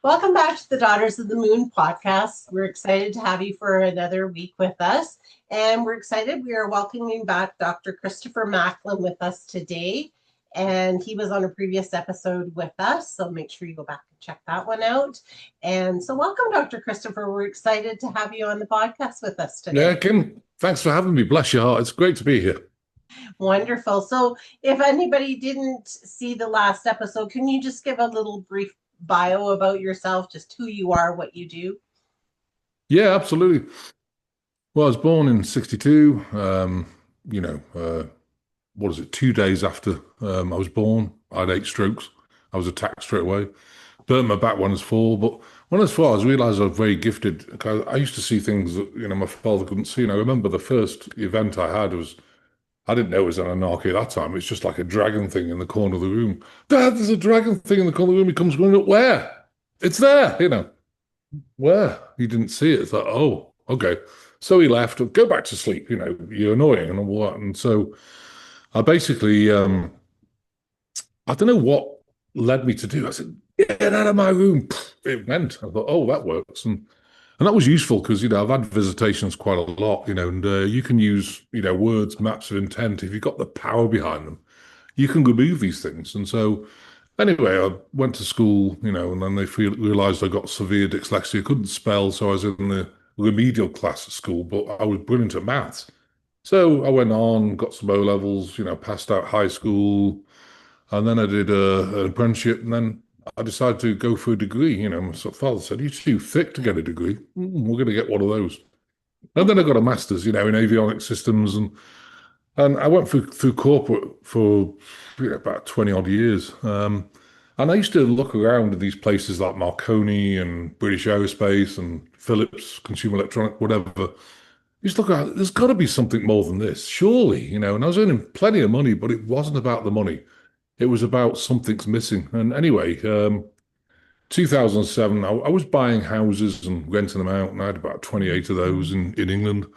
Welcome back to the Daughters of the Moon podcast. We're excited to have you for another week with us. And we're excited. We are welcoming back Dr. Christopher Macklin with us today. And he was on a previous episode with us. So make sure you go back and check that one out. And so welcome, Dr. Christopher. We're excited to have you on the podcast with us today. Yeah, Kim, thanks for having me. Bless your heart. It's great to be here. Wonderful. So if anybody didn't see the last episode, can you just give a little brief bio about yourself, just who you are, what you do? Yeah, absolutely. Well, I was born in 62. What is it? 2 days after I was born, I had 8 strokes. I was attacked straight away. Burnt my back when I was 4. But when I was 4, I realized I was very gifted. 'Cause I used to see things that, my father couldn't see. And I remember the first event I had was, I didn't know it was an anarchy at that time. It's just like a dragon thing in the corner of the room. Dad, there's a dragon thing in the corner of the room. He comes running up. Where? It's there. Where? He didn't see it. It's like, oh, okay. So he left. Go back to sleep. You're annoying and all that. And so I basically, I don't know what led me to do. I said, get out of my room. It went. I thought, oh, that works. And that was useful because, I've had visitations quite a lot, and you can use, words, maps of intent. If you've got the power behind them, you can remove these things. And so, anyway, I went to school, and then they realized I got severe dyslexia, couldn't spell. So I was in the remedial class at school, but I was brilliant at maths. So I went on, got some O levels, passed out high school, and then I did an apprenticeship, and then I decided to go for a degree. My father said, "You're too thick to get a degree. We're going to get one of those." And then I got a master's, in avionics systems, and I went through corporate for about 20 odd years. And I used to look around at these places like Marconi and British Aerospace and Philips, Consumer Electronic, whatever. I used to look at, there's got to be something more than this, surely, And I was earning plenty of money, but it wasn't about the money. It was about something's missing. And anyway, 2007, I was buying houses and renting them out, and I had about 28 of those in England.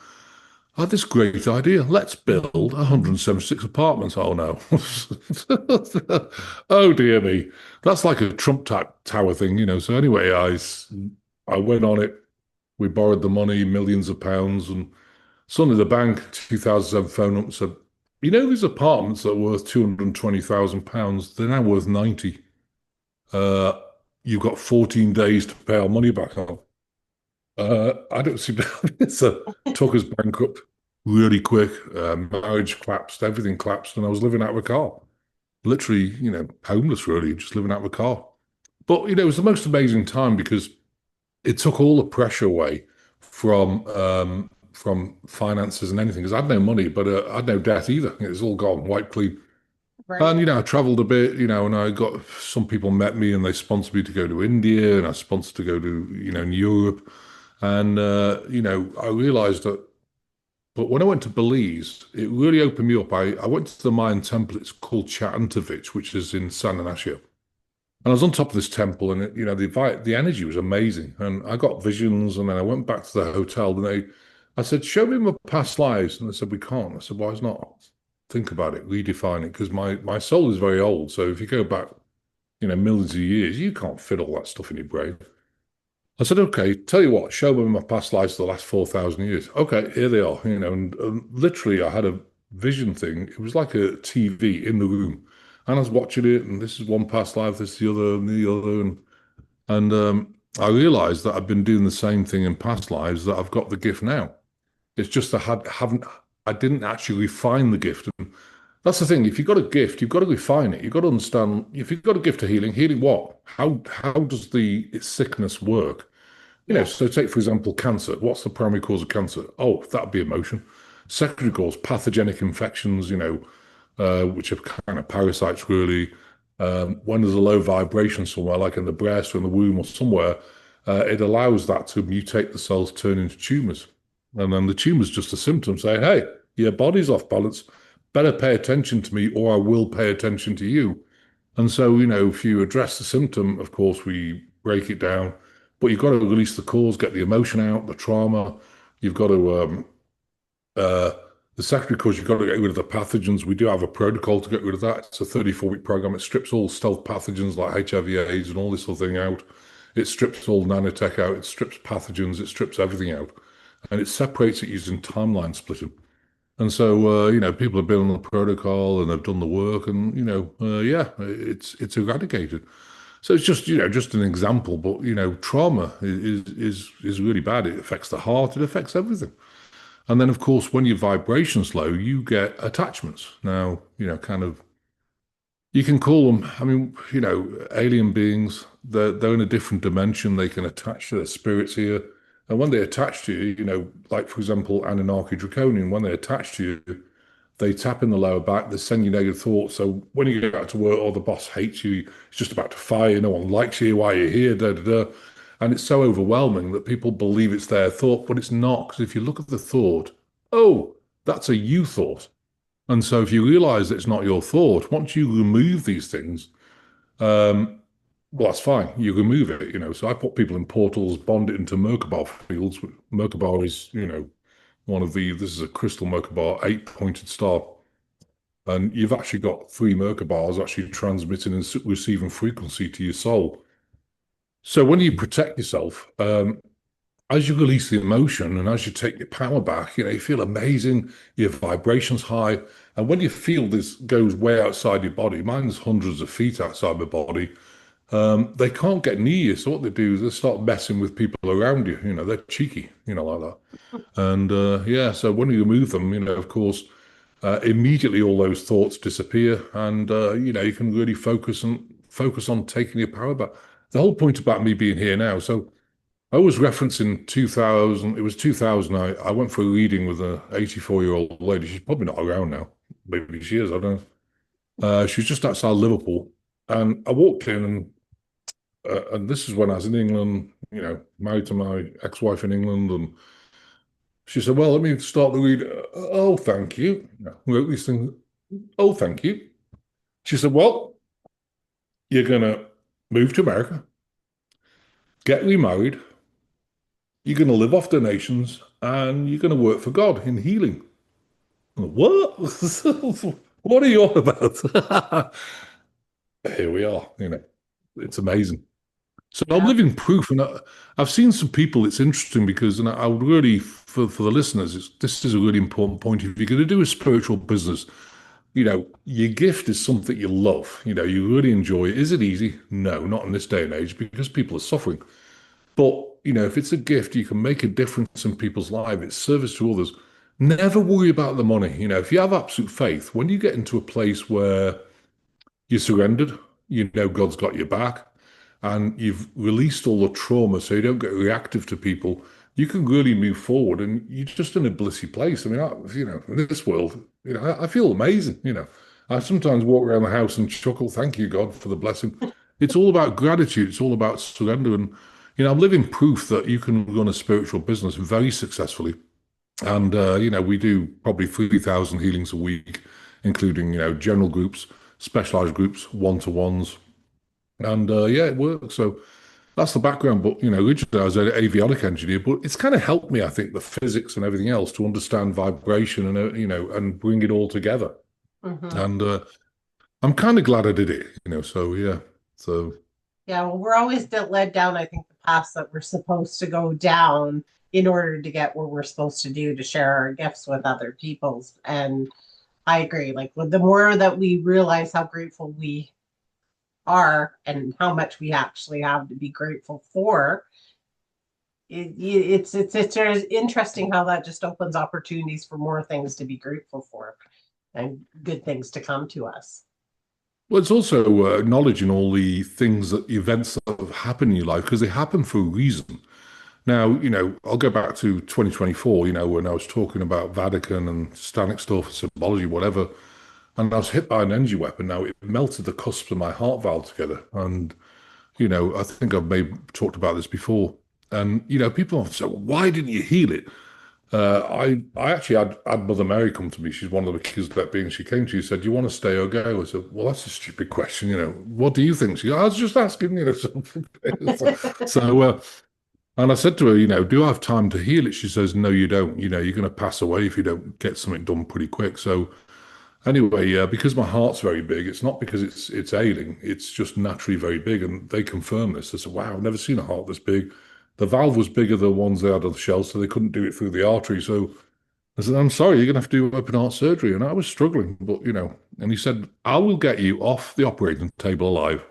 I had this great idea. Let's build 176 apartments. Oh no. Oh dear me. That's like a Trump type tower thing. So anyway, I went on it. We borrowed the money, millions of pounds, and suddenly the bank, 2007, phoned up and said, these apartments that are worth £220,000, they're now worth 90. Uh, you've got 14 days to pay our money back on. I don't see so took us bankrupt really quick. Marriage collapsed, everything collapsed, and I was living out of a car. Literally, homeless really, just living out of a car. But it was the most amazing time because it took all the pressure away from finances and anything. Because I had no money, but I had no debt either. It was all gone, wiped clean. Right. And I traveled a bit, and I got some people met me and they sponsored me to go to India and I sponsored to go to, in Europe. And I realized that. But when I went to Belize, it really opened me up. I went to the Mayan temple. It's called Chiantovich, which is in San Ignacio. And I was on top of this temple, and the energy was amazing. And I got visions, and then I went back to the hotel, and I said, "Show me my past lives," and they said, "We can't." I said, "Why not? Think about it, redefine it, because my soul is very old. So if you go back, millions of years, you can't fit all that stuff in your brain." I said, "Okay, tell you what, show me my past lives for the last 4,000 years." Okay, here they are, and literally I had a vision thing. It was like a TV in the room. And I was watching it, and this is one past life, this is the other, and the other. And I realized that I've been doing the same thing in past lives, that I've got the gift now. It's just I didn't actually refine the gift. And that's the thing. If you've got a gift, you've got to refine it. You've got to understand, if you've got a gift of healing what? How does the sickness work? So take, for example, cancer. What's the primary cause of cancer? Oh, that'd be emotion. Secondary cause, pathogenic infections, which are kind of parasites, really. When there's a low vibration somewhere, like in the breast or in the womb or somewhere, it allows that to mutate the cells, turn into tumors. And then the tumor's just a symptom saying, hey, your body's off balance. Better pay attention to me, or I will pay attention to you. And so, if you address the symptom, of course, we break it down, but you've got to release the cause, get the emotion out, the trauma. You've got to the secondary cause, you've got to get rid of the pathogens. We do have a protocol to get rid of that. It's a 34-week program. It strips all stealth pathogens like HIV, AIDS, and all this sort of thing out. It strips all nanotech out, it strips pathogens, it strips everything out, and it separates it using timeline splitting. And so, people have been on the protocol and they've done the work, and yeah, it's eradicated. So it's just, just an example, but trauma is really bad. It affects the heart, it affects everything. And then, of course, when your vibration's low, you get attachments. Now, kind of, you can call them, I mean, alien beings, they're in a different dimension. They can attach to their spirits here. And when they attach to you, like, for example, Anunnaki Draconian, when they attach to you, they tap in the lower back, they send you negative thoughts. So when you get back to work or the boss hates you, he's just about to fire you, no one likes you, why you're here, da da da. And it's so overwhelming that people believe it's their thought, but it's not. Because if you look at the thought, oh, that's a you thought. And so if you realize it's not your thought, once you remove these things, um, well, that's fine. You remove it. So I put people in portals, bond it into Merkabah fields. Merkabah is, this is a crystal Merkabah, 8-pointed star. And you've actually got 3 Merkabahs actually transmitting and receiving frequency to your soul. So when you protect yourself, as you release the emotion and as you take your power back, you feel amazing, your vibration's high. And when you feel this goes way outside your body, mine's hundreds of feet outside my body, they can't get near you. So what they do is they start messing with people around you. They're cheeky, like that. And yeah, so when you remove them, of course, immediately all those thoughts disappear, and you can really focus on taking your power back. The whole point about me being here now. So I was referencing 2000. It was 2000. I went for a reading with an 84-year-old lady. She's probably not around now. Maybe she is. I don't know. She's just outside Liverpool, and I walked in, and this is when I was in England. Married to my ex-wife in England, and she said, "Well, let me start the read." Oh, thank you. Wrote these things. Oh, thank you. She said, "Well, you're gonna move to America, get remarried. You're gonna live off donations, and you're gonna work for God in healing." What? What are you on about? Here we are. It's amazing. So I'm Yeah. living proof, and I've seen some people. It's interesting because, and I would really, for the listeners, this is a really important point. If you're going to do a spiritual business, your gift is something you love. You really enjoy it. Is it easy? No, not in this day and age because people are suffering. But if it's a gift, you can make a difference in people's lives. It's service to others. Never worry about the money. If you have absolute faith, when you get into a place where you surrendered, God's got your back, and you've released all the trauma so you don't get reactive to people, you can really move forward and you're just in a blissy place. I mean, in this world, I feel amazing. I sometimes walk around the house and chuckle, thank you, God, for the blessing. It's all about gratitude. It's all about surrender. And, I'm living proof that you can run a spiritual business very successfully. And, we do probably 3,000 healings a week, including, general groups, specialized groups, one-to-ones. And yeah, it works. So that's the background. But, originally I was an avionic engineer, but it's kind of helped me, I think, the physics and everything else to understand vibration and, and bring it all together. Hmm. And I'm kind of glad I did it, so yeah. So Yeah, well, we're always led down, I think, the paths that we're supposed to go down in order to get what we're supposed to do to share our gifts with other people's. And I agree. Like, the more that we realize how grateful we are and how much we actually have to be grateful for, it's interesting how that just opens opportunities for more things to be grateful for and good things to come to us. well, it's also acknowledging all the things that events that have happened in your life because they happen for a reason. Now, I'll go back to 2024, when I was talking about Vatican and Stanic stuff, symbology, whatever, and I was hit by an energy weapon. Now, it melted the cusps of my heart valve together. And, I think I've maybe talked about this before. And, people often say, well, why didn't you heal it? I actually had Mother Mary come to me. She's one of the kids that being. She came to you, said, "Do you want to stay or go?" I said, "Well, that's a stupid question. What do you think?" She goes, "I was just asking, something." So, and I said to her, "Do I have time to heal it?" She says, "No, you don't. You're going to pass away if you don't get something done pretty quick." So, Anyway, yeah, because my heart's very big, it's not because it's ailing, it's just naturally very big. And they confirm this. They said, wow, I've never seen a heart this big. The valve was bigger than the ones they had on the shelf, so they couldn't do it through the artery. So I said, I'm sorry, you're gonna have to do open heart surgery. And I was struggling, but and he said, I will get you off the operating table alive.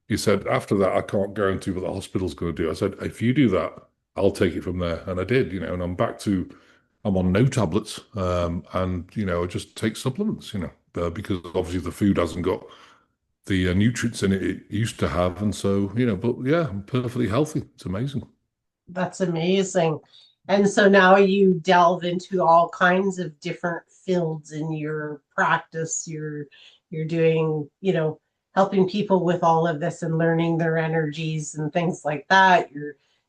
He said, after that, I can't guarantee what the hospital's going to do. I said, if you do that, I'll take it from there. And I did, and I'm on no tablets. And, I just take supplements, because obviously the food hasn't got the nutrients in it it used to have. And so, but yeah, I'm perfectly healthy. It's amazing. That's amazing. And so now you delve into all kinds of different fields in your practice. You're doing, helping people with all of this and learning their energies and things like that.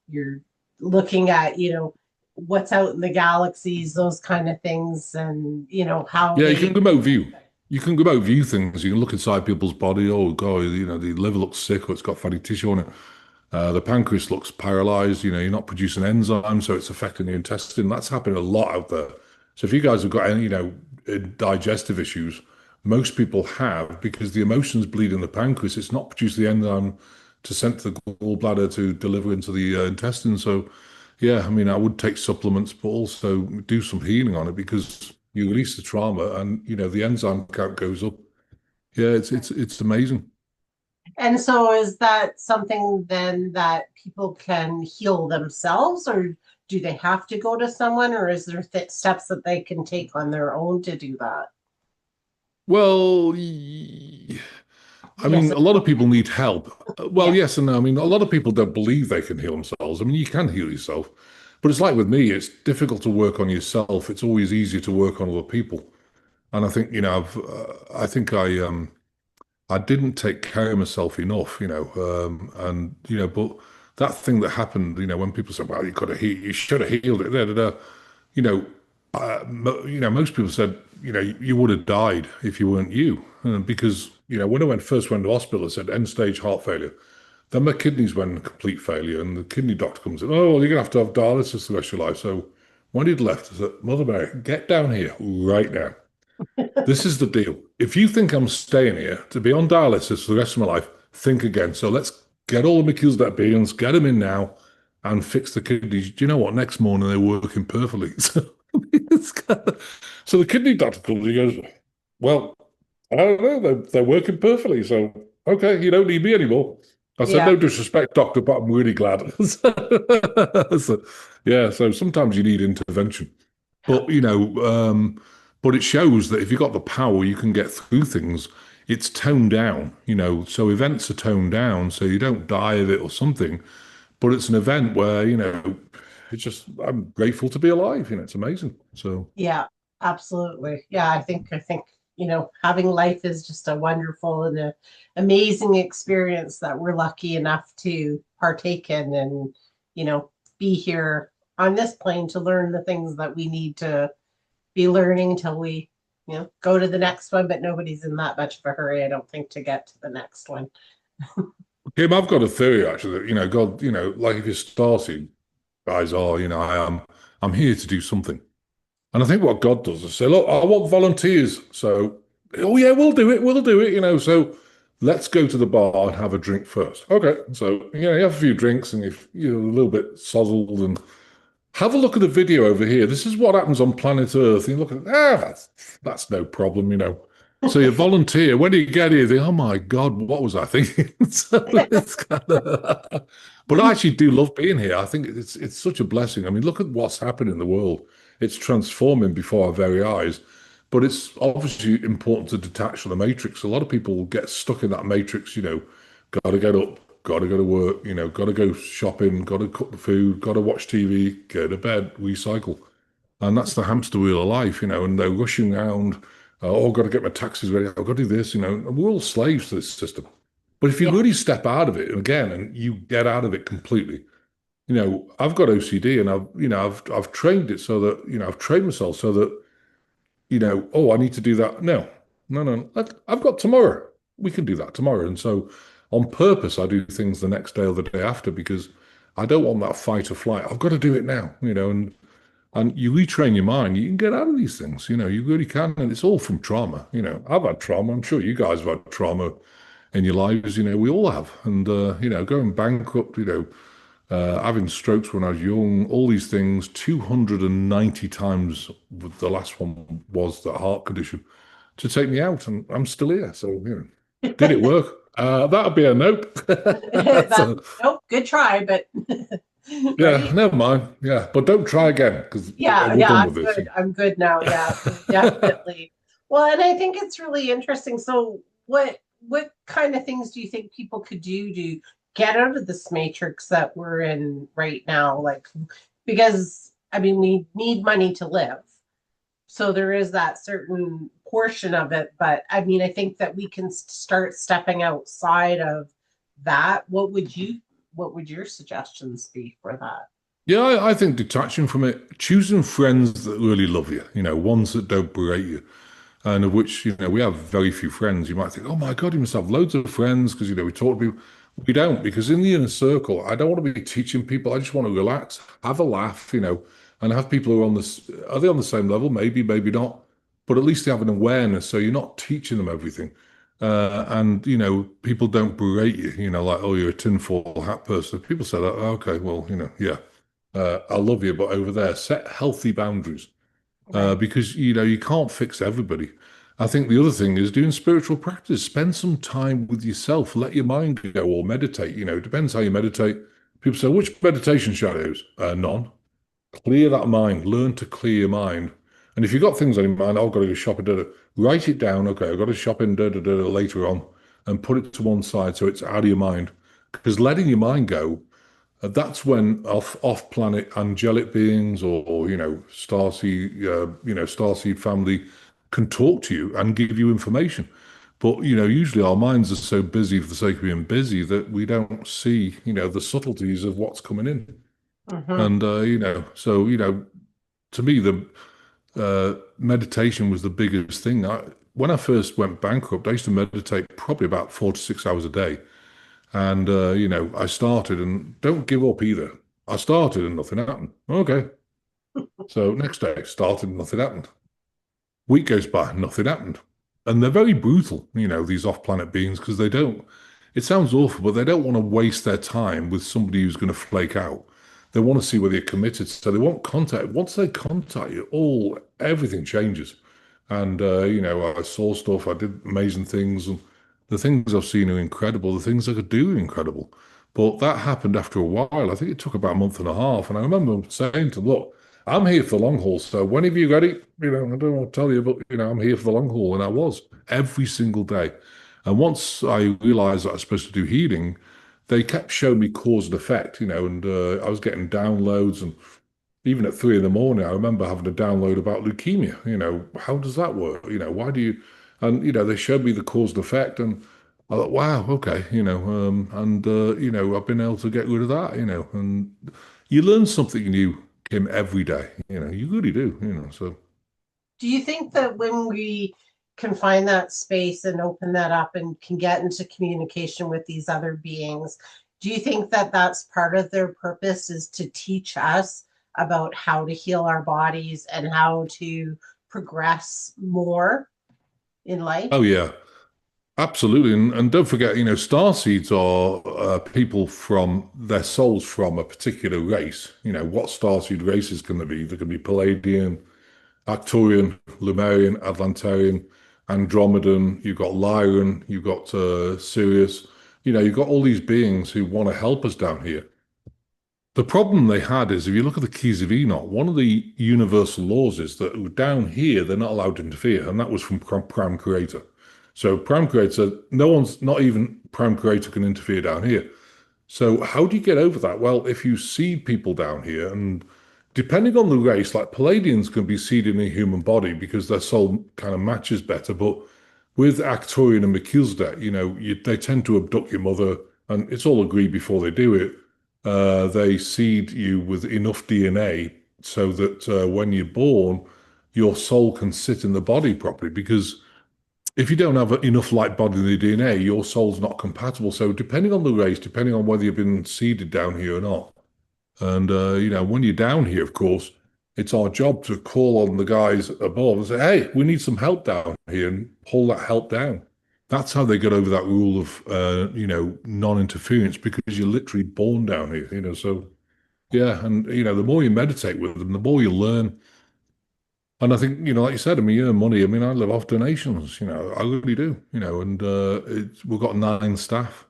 You're looking at, what's out in the galaxies, those kind of things, and how Yeah, you can they remote view. You can remote view things. You can look inside people's body. Oh, God, the liver looks sick or it's got fatty tissue on it. The pancreas looks paralyzed. You're not producing enzymes, so it's affecting the intestine. That's happening a lot out there. So if you guys have got any, digestive issues, most people have because the emotions bleed in the pancreas. It's not producing the enzyme to send to the gallbladder to deliver into the intestine. So, yeah, I mean, I would take supplements, but also do some healing on it because you release the trauma and the enzyme count goes up. Yeah, it's amazing. And so is that something then that people can heal themselves, or do they have to go to someone, or is there steps that they can take on their own to do that? Well, I Yes mean, and a lot of no. people need help. Well, Yeah. yes and no. I mean, a lot of people don't believe they can heal themselves. I mean, you can heal yourself, but it's like with me, it's difficult to work on yourself. It's always easier to work on other people. And I think, I think I didn't take care of myself enough, and but that thing that happened, when people say, "Well, you could have you should have healed it," you know, most people said, you would have died if you weren't you, because when first went to hospital, they said end stage heart failure. Then my kidneys went in complete failure, and the kidney doctor comes in. Oh, well, you're gonna have to have dialysis the rest of your life. So when he'd left, I said, Mother Mary, get down here right now. This is the deal. If you think I'm staying here to be on dialysis for the rest of my life, think again. So let's get all the McHughes that beans, get them in now, and fix the kidneys. Do you know what? Next morning they're working perfectly. So the kidney doctor comes. He goes, "Well, I don't know. They're working perfectly. So okay, you don't need me anymore." I said, Yeah. "No disrespect, doctor, but I'm really glad." So, yeah. So sometimes you need intervention. Yeah. But but it shows that if you've got the power, you can get through things. It's toned down, so events are toned down, so you don't die of it or something. But it's an event where, it's just I'm grateful to be alive. It's amazing. So Yeah, absolutely. Yeah, I think, having life is just a wonderful and a amazing experience that we're lucky enough to partake in and, be here on this plane to learn the things that we need to be learning until we, go to the next one, but nobody's in that much of a hurry, I don't think, to get to the next one. Kim, I've got a theory actually that, God, like if you're starseed, guys are, I'm here to do something. And I think what God does is say, look, I want volunteers. So, oh yeah, we'll do it, So let's go to the bar and have a drink first. Okay. So, you have a few drinks and if you're a little bit sozzled and have a look at the video over here. This is what happens on planet Earth. And you look at, that's no problem, So you volunteer. When you get here, you think, oh my God, what was I thinking? So it's kind of, but I actually do love being here. I think it's such a blessing. I mean, look at what's happening in the world. It's transforming before our very eyes. But it's obviously important to detach from the matrix. A lot of people get stuck in that matrix, got to get up, got to go to work, got to go shopping, got to cook the food, got to watch TV, go to bed, recycle. And that's the hamster wheel of life, and they're rushing around, oh, got to get my taxes ready, I've got to do this, and we're all slaves to this system. But if you Yeah. really step out of it, again, and you get out of it completely, I've got OCD and I've trained it so that, I've trained myself so that oh, I need to do that. No, no, no. I've got tomorrow. We can do that tomorrow. And so on purpose, I do things the next day or the day after because I don't want that fight or flight. I've got to do it now, and And you retrain your mind, you can get out of these things. You really can. And it's all from trauma. I've had trauma. I'm sure you guys have had trauma in your lives. We all have. And, going bankrupt, having strokes when I was young, all these things, 290 times, the last one was the heart condition to take me out. And I'm still here. So, did it work? That'll be a nope. That, So, nope, good try, but yeah, right? never mind. Yeah, but don't try again because Yeah, we're yeah, done I'm with this. good. I'm good now. Yeah, so definitely. Well, and I think it's really interesting. So, what kind of things do you think people could do to get out of this matrix that we're in right now? Like, because I mean, we need money to live. So there is that certain portion of it, but I mean, I think that we can start stepping outside of that. What would your suggestions be for that? Yeah, I think detaching from it, choosing friends that really love you, ones that don't berate you, and of which, we have very few friends. You might think, oh my God, you must have loads of friends because, we talk to people. We don't, because in the inner circle, I don't want to be teaching people. I just want to relax, have a laugh, and have people who are are they on the same level? Maybe, maybe not. But at least they have an awareness. So you're not teaching them everything. And, people don't berate you, like, oh, you're a tinfoil hat person. People say that, okay, well, yeah, I love you, but over there, set healthy boundaries Right. because you can't fix everybody. I think the other thing is doing spiritual practice. Spend some time with yourself. Let your mind go or meditate. It depends how you meditate. People say, which meditation shadows? None. Clear that mind. Learn to clear your mind. And if you've got things on your mind, I've got to go shopping, da, da, write it down. Okay, I've got to shopping da, da, da, da, later on and put it to one side so it's out of your mind. Because letting your mind go that's when off-planet angelic beings or starseed starseed family can talk to you and give you information. But usually our minds are so busy for the sake of being busy that we don't see the subtleties of what's coming in. Hmm. And so to me the meditation was the biggest thing. When I first went bankrupt, I used to meditate probably about 4 to 6 hours a day. And I started and don't give up either. I started and nothing happened. Okay. So next day, started and nothing happened. Week goes by, nothing happened. And they're very brutal, these off-planet beings, because they don't, it sounds awful, but they don't want to waste their time with somebody who's going to flake out. They want to see whether you're committed. So they won't contact. Once they contact you, everything changes. And I saw stuff, I did amazing things, and the things I've seen are incredible. The things I could do are incredible. But that happened after a while. I think it took about a month and a half. And I remember saying to them, look, I'm here for the long haul. So whenever you're ready, I don't want to tell you, but I'm here for the long haul. And I was every single day. And once I realized that I was supposed to do healing, they kept showing me cause and effect, and I was getting downloads. And even at 3 in the morning, I remember having a download about leukemia. How does that work? Why do you? And they showed me the cause and effect, and I thought, wow, okay, and I've been able to get rid of that, and you learn something new, Kim, every day. You really do. So Do you think that when we can find that space and open that up and can get into communication with these other beings, do you think that that's part of their purpose is to teach us about how to heal our bodies and how to progress more in life? oh yeah, absolutely, and don't forget, star seeds are people from their souls from a particular race. What star seed races can there be? There can be Palladian, Arcturian, Lemurian, Atlantean, Andromedan, you've got Lyran, you've got Sirius, you've got all these beings who want to help us down here. The problem they had is if you look at the Keys of Enoch, one of the universal laws is that down here they're not allowed to interfere, and that was from Prime Creator. So Prime Creator said, no one's, not even Prime Creator can interfere down here. So how do you get over that? Well, if you seed people down here, and depending on the race, like Palladians can be seeded in a human body because their soul kind of matches better. But with Arcturian and Melchizedek, they tend to abduct your mother, and it's all agreed before they do it. They seed you with enough DNA so that when you're born, your soul can sit in the body properly because if you don't have enough light body in the DNA, your soul's not compatible. So depending on the race, depending on whether you've been seeded down here or not, and when you're down here, of course, it's our job to call on the guys above and say, hey, we need some help down here and pull that help down. That's how they get over that rule of, non-interference because you're literally born down here, So, yeah. And, the more you meditate with them, the more you learn. And I think, like you said, I mean, you earn money. I mean, I live off donations, I really do, and we've got 9 staff.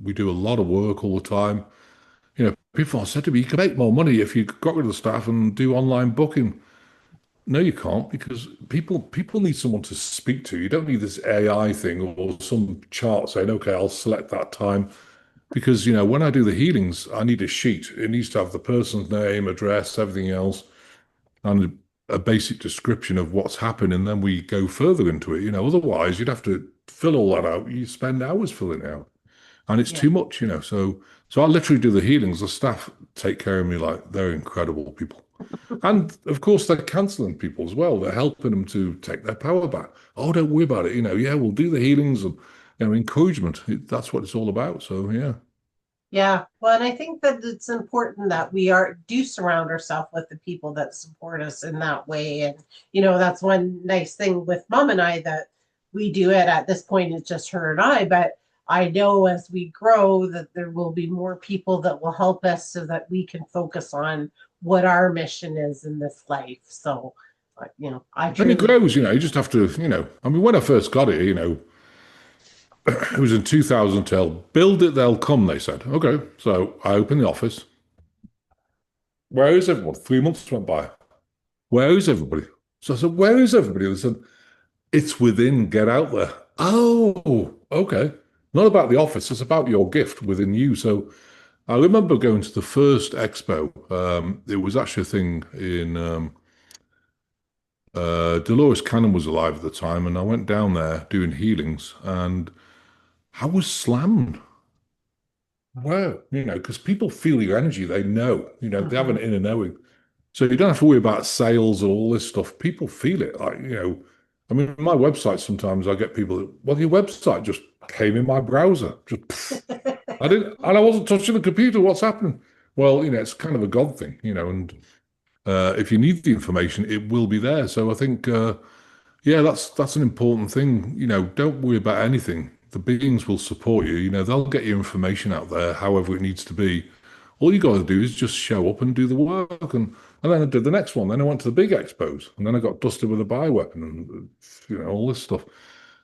We do a lot of work all the time. People have said to me, you can make more money if you got rid of the staff and do online booking. No, you can't because people need someone to speak to. You don't need this AI thing or some chart saying, okay, I'll select that time. Because, when I do the healings, I need a sheet. It needs to have the person's name, address, everything else, and a basic description of what's happened. And then we go further into it. Otherwise you'd have to fill all that out. You spend hours filling it out. And it's Yeah. too much. So I literally do the healings. The staff take care of me like they're incredible people. And of course, they're canceling people as well. They're helping them to take their power back. Oh, don't worry about it. Yeah, we'll do the healings and encouragement. That's what it's all about. So yeah. Yeah. Well, and I think that it's important that we do surround ourselves with the people that support us in that way. And, that's one nice thing with mom and I that we do it at this point, it's just her and I, but I know as we grow that there will be more people that will help us so that we can focus on what our mission is in this life. So, I And it truly, grows. You just have to, I mean, when I first got it, it was in 2012. Build it, they'll come, they said. Okay. So I opened the office. Where is everyone? 3 months went by. Where is everybody? So I said, where is everybody? They said, it's within, get out there. Oh, okay. Not about the office, it's about your gift within you. So I remember going to the first expo. It was actually a thing in Dolores Cannon was alive at the time, and I went down there doing healings, and I was slammed. Wow, because people feel your energy, they know, they have an mhm. inner knowing. So you don't have to worry about sales and all this stuff. People feel it. Like, I mean, my website, sometimes I get people that, well, your website just came in my browser. Just, I didn't, and I wasn't touching the computer. What's happening? Well, it's kind of a God thing, and if you need the information, it will be there. So I think, yeah, that's an important thing. Don't worry about anything. The beings will support you. They'll get your information out there, however it needs to be. All you got to do is just show up and do the work. And then I did the next one. Then I went to the big expos, and then I got dusted with a bioweapon and all this stuff.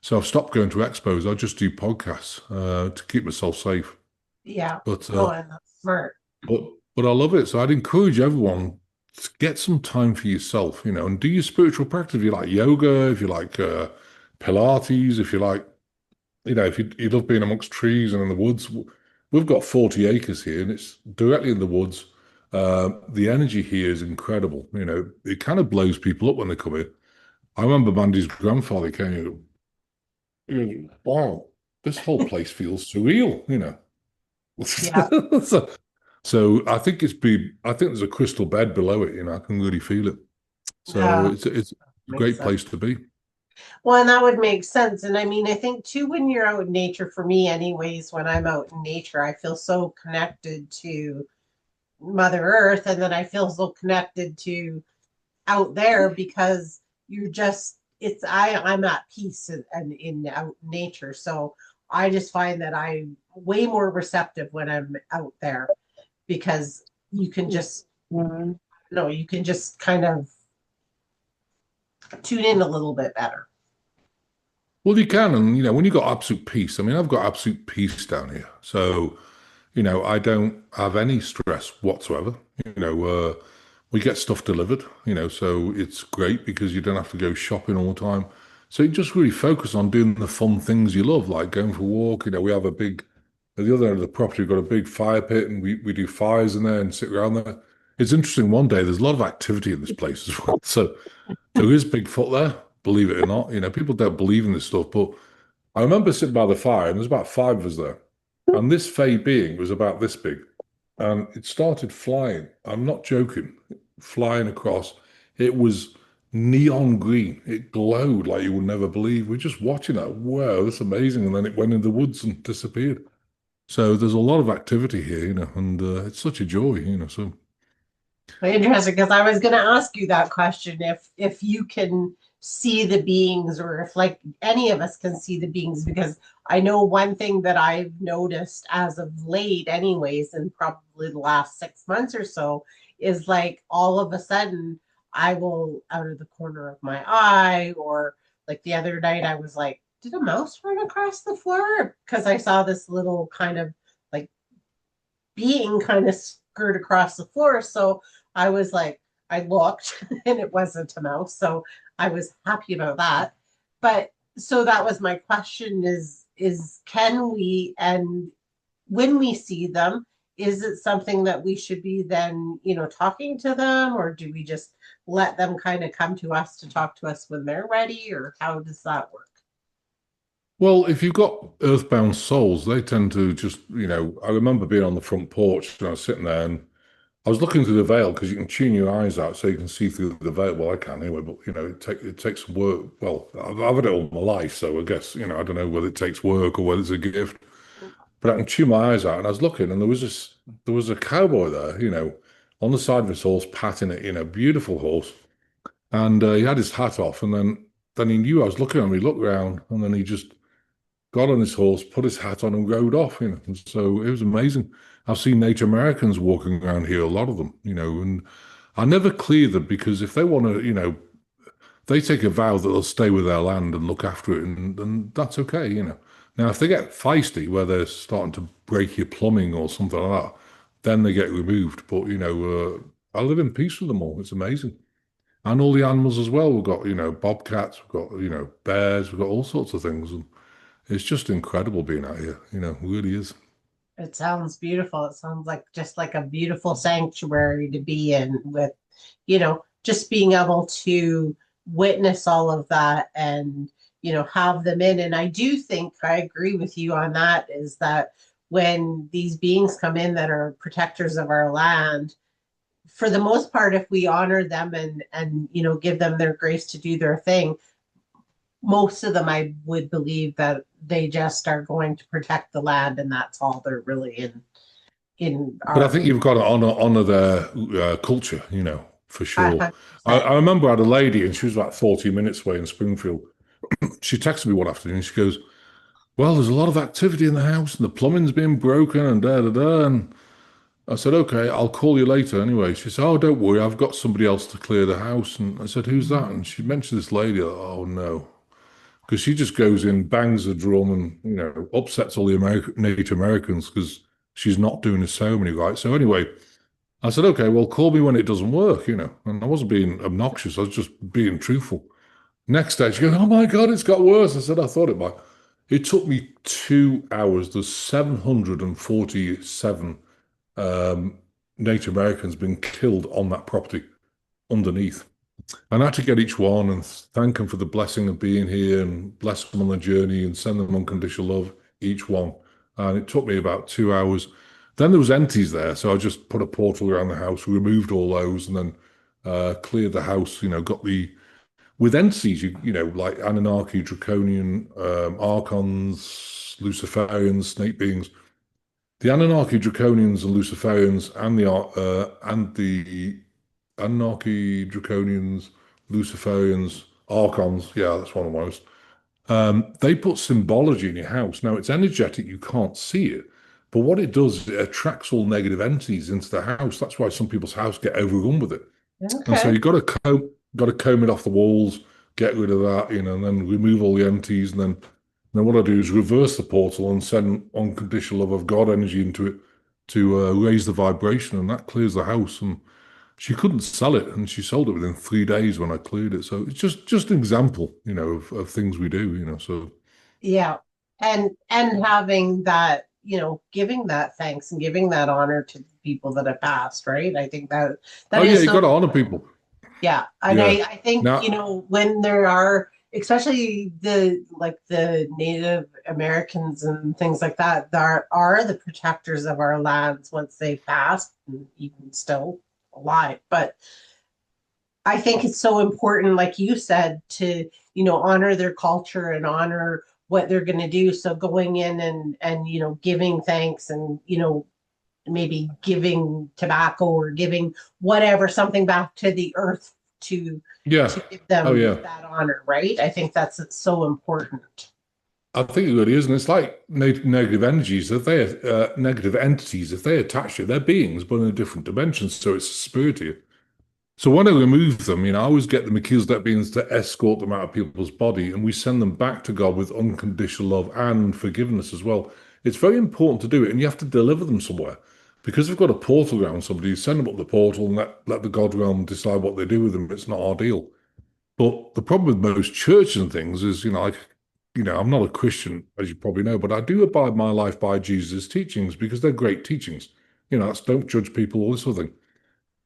So I've stopped going to expos. I just do podcasts to keep myself safe. Yeah. But Oh, and that's smart. but but I love it. So I'd encourage everyone to get some time for yourself, and do your spiritual practice. If you like yoga, if you like Pilates, if you like, if you love being amongst trees and in the woods. We've got 40 acres here, and it's directly in the woods. The energy here is incredible. It kind of blows people up when they come in. I remember Mandy's grandfather came in. Wow, this whole place feels surreal. Yeah. So, so I think there's a crystal bed below it, I can really feel it. So Yeah. it's a Makes great sense. place to be. Well, and that would make sense. And I mean, I think too, when you're out in nature, for me, anyways, when I'm out in nature, I feel so connected to Mother Earth. And then I feel so connected to out there because I'm at peace and in out nature. So I just find that I'm way more receptive when I'm out there because you can just, no, you can just kind of tune in a little bit better. Well, you can, and when you've got absolute peace. I mean, I've got absolute peace down here. So, I don't have any stress whatsoever. We get stuff delivered, so it's great because you don't have to go shopping all the time. So you just really focus on doing the fun things you love, like going for a walk. We have at the other end of the property, we've got a big fire pit and we do fires in there and sit around there. It's interesting. One day, there's a lot of activity in this place as well. So there is Bigfoot there, believe it or not. People don't believe in this stuff, but I remember sitting by the fire and there's about 5 of us there. And this fey being was about this big. And it started flying. I'm not joking. Flying across. It was neon green. It glowed like you would never believe. We're just watching that. Wow, that's amazing. And then it went in the woods and disappeared. So there's a lot of activity here, and it's such a joy. So Interesting, because I was going to ask you that question if you can see the beings or if like any of us can see the beings, because I know one thing that I've noticed as of late anyways, and probably the last 6 months or so, is like all of a sudden I will out of the corner of my eye, or like the other night I was like, did a mouse run across the floor? Because I saw this little kind of like being kind of skirt across the floor. So I was like, I looked and it wasn't a mouse. So I was happy about that. But so that was my question is can we, and when we see them, is it something that we should be then, talking to them, or do we just let them kind of come to us to talk to us when they're ready, or how does that work? Well, if you've got earthbound souls, they tend to just, I remember being on the front porch and I was sitting there and I was looking through the veil because you can tune your eyes out so you can see through the veil. Well, I can anyway, but it takes work. Well, I've had it all my life, so I guess, I don't know whether it takes work or whether it's a gift, but I can tune my eyes out. And I was looking and there was a cowboy there, on the side of his horse, patting it, beautiful horse. And he had his hat off and then he knew I was looking at him. He looked around and then he just got on his horse, put his hat on, and rode off. And so it was amazing. I've seen Native Americans walking around here, a lot of them, and I never clear them because if they want to, they take a vow that they'll stay with their land and look after it, and that's okay. Now, if they get feisty, where they're starting to break your plumbing or something like that, then they get removed. But I live in peace with them all. It's amazing, and all the animals as well. We've got bobcats, we've got bears, we've got all sorts of things, and it's just incredible being out here. It really is. It sounds beautiful. It sounds like just like a beautiful sanctuary to be in with, just being able to witness all of that and, have them in. And I do think I agree with you on that, is that when these beings come in that are protectors of our land, for the most part, if we honor them and give them their grace to do their thing, most of them I would believe that they just are going to protect the land, and that's all they're really in But I our think you've got to honor their culture, for sure. I, 100%. I remember I had a lady, and she was about 40 minutes away in Springfield. She texted me one afternoon. She goes, "Well, there's a lot of activity in the house, and the plumbing's been broken, and da da da." And I said, "Okay, I'll call you later." Anyway, she said, "Oh, don't worry, I've got somebody else to clear the house." And I said, "Who's that?" And she mentioned this lady. Oh no, because she just goes in, bangs the drum, and upsets all the Native Americans because she's not doing the ceremony right. So anyway, I said, okay, well, call me when it doesn't work, And I wasn't being obnoxious; I was just being truthful. Next day, she goes, "Oh my God, it's got worse." I said, "I thought it might." It took me 2 hours. There's 747 um, Native Americans been killed on that property underneath. And I had to get each one and thank them for the blessing of being here and bless them on the journey and send them unconditional love, each one. And it took me about 2 hours. Then there was empties there, so I just put a portal around the house, removed all those, and then cleared the house. Got the with entities, like Anunnaki, Draconian, Archons, Luciferians, snake beings. The Anunnaki, Draconians, and Luciferians, and the Anunnaki, Draconians, Luciferians, Archons. Yeah, that's one of most. They put symbology in your house. Now it's energetic, you can't see it. But what it does is it attracts all negative entities into the house. That's why some people's house get overrun with it. And so Okay. you've got to comb it off the walls, get rid of that, and then remove all the empties. And then what I do is reverse the portal and send unconditional love of God energy into it to raise the vibration, and that clears the house. And she couldn't sell it, and she sold it within 3 days when I cleared it. So it's just an example, of things we do, So Yeah. And having that, giving that thanks and giving that honor to the people that have passed, right? I think that oh that yeah, is you got so to honor important. people. Yeah. And Yeah. I think, Now, when there are, especially the Native Americans and things like that, that are the protectors of our lands once they've passed, and even still alive. But I think it's so important, like you said, to, honor their culture and honor what they're going to do. So going in and, giving thanks and, maybe giving tobacco or giving whatever, something back to the earth to Yeah. to give Oh, them yeah. that honor, right? I think that's so important. I think it really is, and it's like negative energies. If they negative entities, if they attach to you, they're beings, but in a different dimension. So it's a spirit here. So when I remove them, I always get the Melchizedek beings to escort them out of people's body, and we send them back to God with unconditional love and forgiveness as well. It's very important to do it, and you have to deliver them somewhere. Because we've got a portal around somebody, you send them up the portal and let the God realm decide what they do with them. It's not our deal. But the problem with most churches and things is, I'm not a Christian, as you probably know, but I do abide my life by Jesus' teachings because they're great teachings. That's don't judge people, all this sort of thing.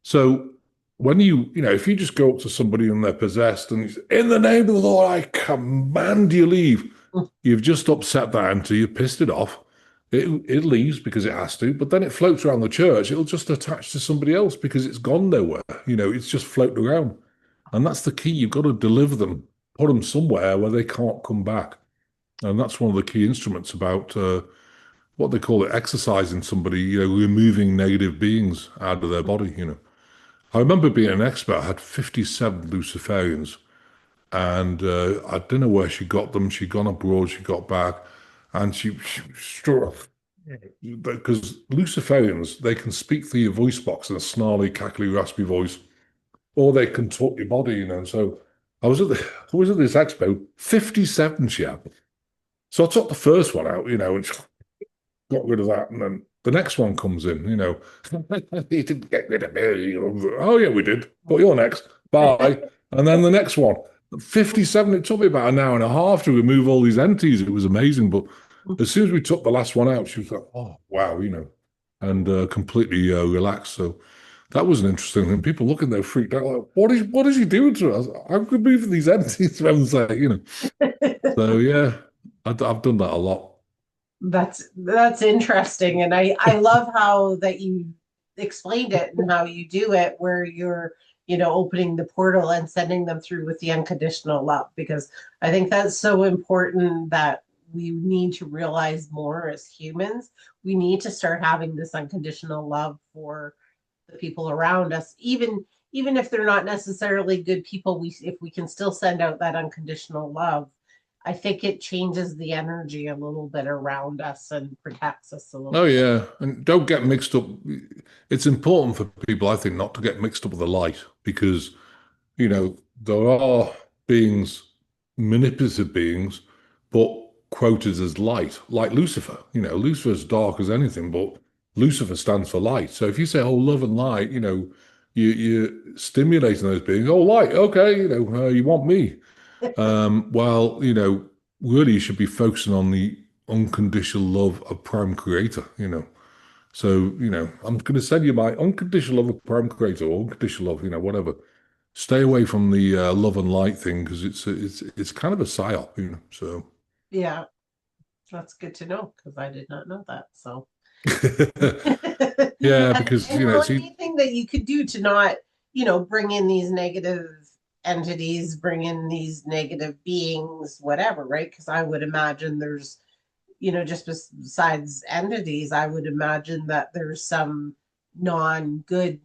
So when if you just go up to somebody and they're possessed and you say, in the name of the Lord, I command you leave, you've just upset that entity, you've pissed it off. It leaves because it has to, but then it floats around the church. It'll just attach to somebody else because it's gone nowhere. It's just floating around. And that's the key. You've got to deliver them, put them somewhere where they can't come back. And that's one of the key instruments about what they call it, exercising somebody, removing negative beings out of their body. I remember being an expert. I had 57 Luciferians, and I don't know where she got them. She'd gone abroad, she got back, and she struck. Because Luciferians, they can speak through your voice box in a snarly, cackly, raspy voice, or they can talk your body. So I was at this expo, 57 she had. So I took the first one out, and got rid of that. And then the next one comes in. You didn't get rid of me. Oh, yeah, we did. But you're next. Bye. And then the next one. 57, it took me about an hour and a half to remove all these entities. It was amazing. But as soon as we took the last one out, she was like, oh, wow, and completely relaxed. So that was an interesting thing. People looking there freaked out, like, what is he doing to us? I'm removing these entities from heaven's sake. So yeah, I've done that a lot. That's interesting, and I love how that you explained it and how you do it, where you're opening the portal and sending them through with the unconditional love, because I think that's so important that we need to realize more as humans. We need to start having this unconditional love for the people around us, even if they're not necessarily good people. If we can still send out that unconditional love, I think it changes the energy a little bit around us and protects us a Oh little bit. yeah, and don't get mixed up. It's important for people, I think, not to get mixed up with the light because there are beings, manipulative beings, but quoted as light, like Lucifer. Lucifer's dark as anything, but Lucifer stands for light. So if you say, "Oh, love and light," you're stimulating those beings. Oh, light, okay, you want me. Well, really, you should be focusing on the unconditional love of Prime Creator. So, I'm going to send you my unconditional love of Prime Creator or unconditional love, whatever. Stay away from the love and light thing because it's kind of a psyop. So, Yeah, that's good to know because I did not know that. So, yeah, because and well, see, anything that you could do to not, bring in these negative entities, bring in these negative beings, whatever, right? Because I would imagine there's, just besides entities, I would imagine that there's some non-good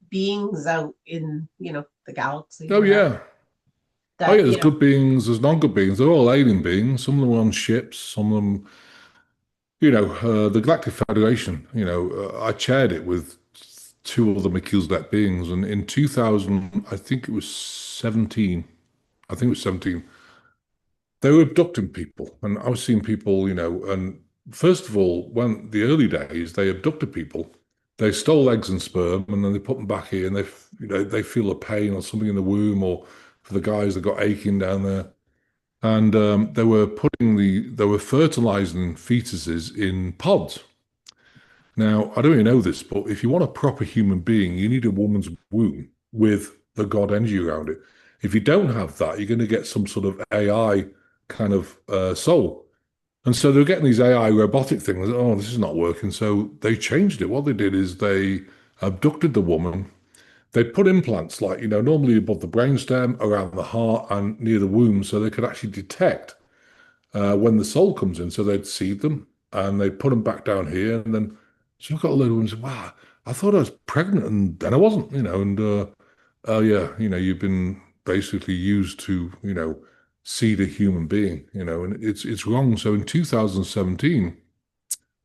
beings out in, the galaxy, oh whatever, yeah, oh yeah, that, there's good beings, there's non-good beings. They're all alien beings. Some of them are on ships, some of them the Galactic Federation, I chaired it with two other Melchizedek beings, and in 2000, I think it was 17, they were abducting people, and I was seeing people, and first of all, when the early days, they abducted people, they stole eggs and sperm, and then they put them back here, and they feel a pain or something in the womb, or for the guys that got aching down there. And they were fertilizing fetuses in pods. Now, I don't even know this, but if you want a proper human being, you need a woman's womb with the God energy around it. If you don't have that, you're going to get some sort of AI kind of soul. And so they're getting these AI robotic things. Oh, this is not working. So they changed it. What they did is they abducted the woman. They put implants like, normally above the brainstem, around the heart, and near the womb, so they could actually detect when the soul comes in. So they'd seed them and they'd put them back down here. And then So I got a load of women saying, wow, I thought I was pregnant and then I wasn't, and oh yeah, you've been basically used to, seed a human being, and it's wrong. So in 2017,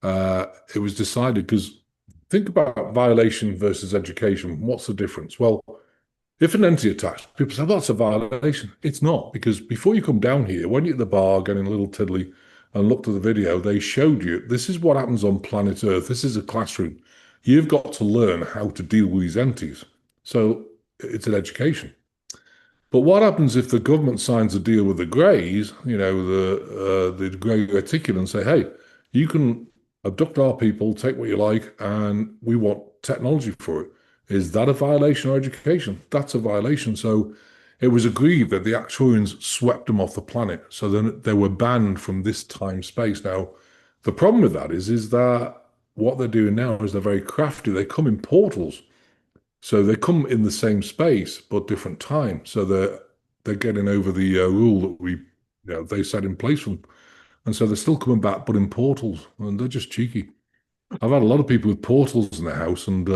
it was decided because think about violation versus education. What's the difference? Well, if an entity attacks, people say, well, that's a violation. It's not, because before you come down here, when you're at the bar getting a little tiddly and looked at the video, they showed you this is what happens on planet Earth. This is a classroom. You've got to learn how to deal with these entities. So it's an education. But what happens if the government signs a deal with the Greys, the Grey reticular, and say, hey, you can abduct our people, take what you like, and we want technology for it. Is that a violation of education? That's a violation. So it was agreed that the Acturians swept them off the planet. So then they were banned from this time space. Now, the problem with that is that what they're doing now is they're very crafty. They come in portals. So they come in the same space but different time. So they're getting over the rule that they set in place for them, and so they're still coming back, but in portals, and they're just cheeky. I've had a lot of people with portals in their house, and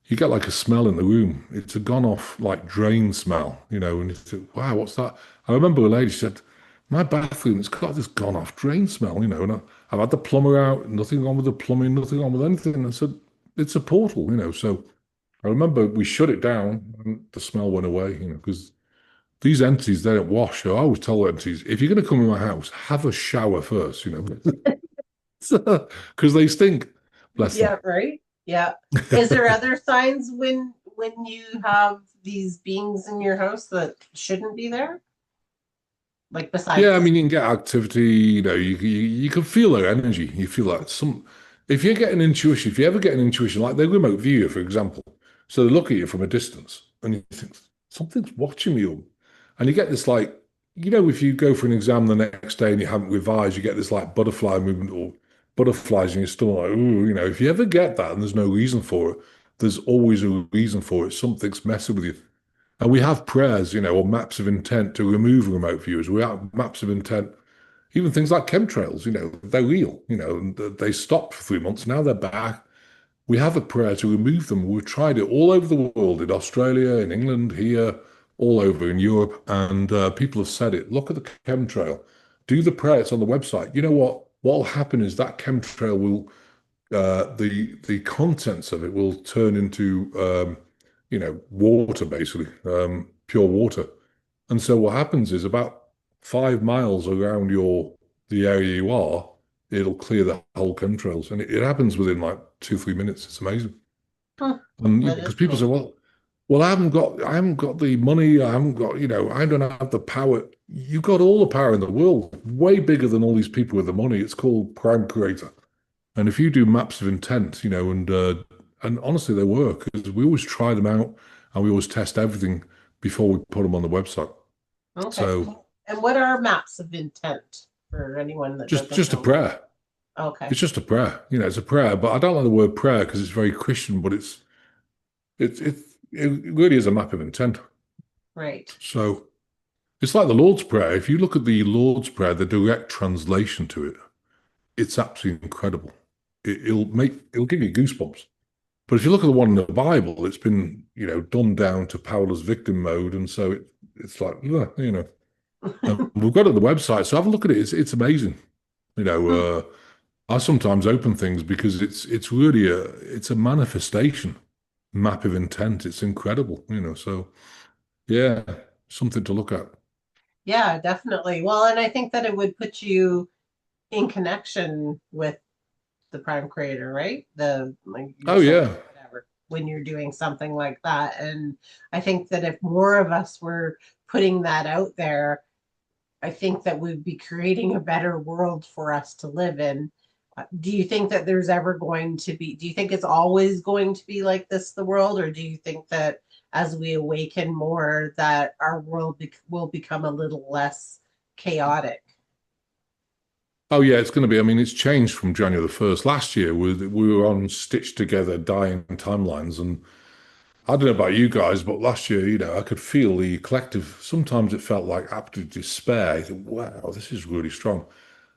you get like a smell in the room. It's a gone off like drain smell, and you think, wow, what's that? I remember a lady said, my bathroom, it's got this gone off drain smell, and I've had the plumber out, nothing wrong with the plumbing, nothing wrong with anything. And I said, it's a portal, so. I remember we shut it down and the smell went away, because these entities, they don't wash. So I always tell entities, if you're going to come in my house, have a shower first, because they stink. Bless them. Yeah, right. Yeah. Is there other signs when you have these beings in your house that shouldn't be there? Like Yeah, I besides, mean, you can get activity, you can feel their energy. You feel like if you get an intuition, if you ever get an intuition, like the remote viewer, for example, so they look at you from a distance and you think, something's watching me. And you get this like, if you go for an exam the next day and you haven't revised, you get this like butterfly movement or butterflies in your stomach. Like, ooh, if you ever get that and there's no reason for it, there's always a reason for it. Something's messing with you. And we have prayers, or maps of intent to remove remote viewers. We have maps of intent, even things like chemtrails, they're real, and they stopped for 3 months. Now they're back. We have a prayer to remove them. We've tried it all over the world, in Australia, in England, here, all over in Europe. And people have said it. Look at the chemtrail. Do the prayer. It's on the website. You know what? What will happen is that chemtrail will, the contents of it will turn into, water, basically, pure water. And so what happens is about 5 miles around the area you are, it'll clear the whole chemtrails, and it happens within like 2, 3 minutes. It's amazing. huh, And that is because people say, cool. well, I haven't got the money, I haven't got, I don't have the power. You've got all the power in the world, way bigger than all these people with the money. It's called Prime Creator. And if you do maps of intent, and honestly, they work because we always try them out and we always test everything before we put them on the website. Okay. So And what are maps of intent for anyone that just doesn't just a know? prayer. Okay. It's just a prayer. It's a prayer. But I don't like the word prayer because it's very Christian, but it really is a map of intent. Right. So it's like the Lord's Prayer. If you look at the Lord's Prayer, the direct translation to it, it's absolutely incredible. It'll give you goosebumps. But if you look at the one in the Bible, it's been, dumbed down to powerless victim mode, and so it's like, and we've got it on the website, so have a look at it. It's amazing. You know, Hmm. uh, I sometimes open things because it's really it's a manifestation map of intent. It's incredible. So yeah, something to look at. Yeah, definitely. Well, and I think that it would put you in connection with the prime creator, right? The like your Oh soul yeah. or whatever when you're doing something like that. And I think that if more of us were putting that out there, I think that we'd be creating a better world for us to live in. Do you think that there's ever going to be, do you think it's always going to be like this, the world, or do you think that as we awaken more, that our world will become a little less chaotic? Oh yeah, it's going to be. I mean, it's changed from January the 1st. Last year, we were on stitched together dying timelines, and I don't know about you guys, but last year, I could feel the collective. Sometimes it felt like absolute despair. You think, wow, this is really strong.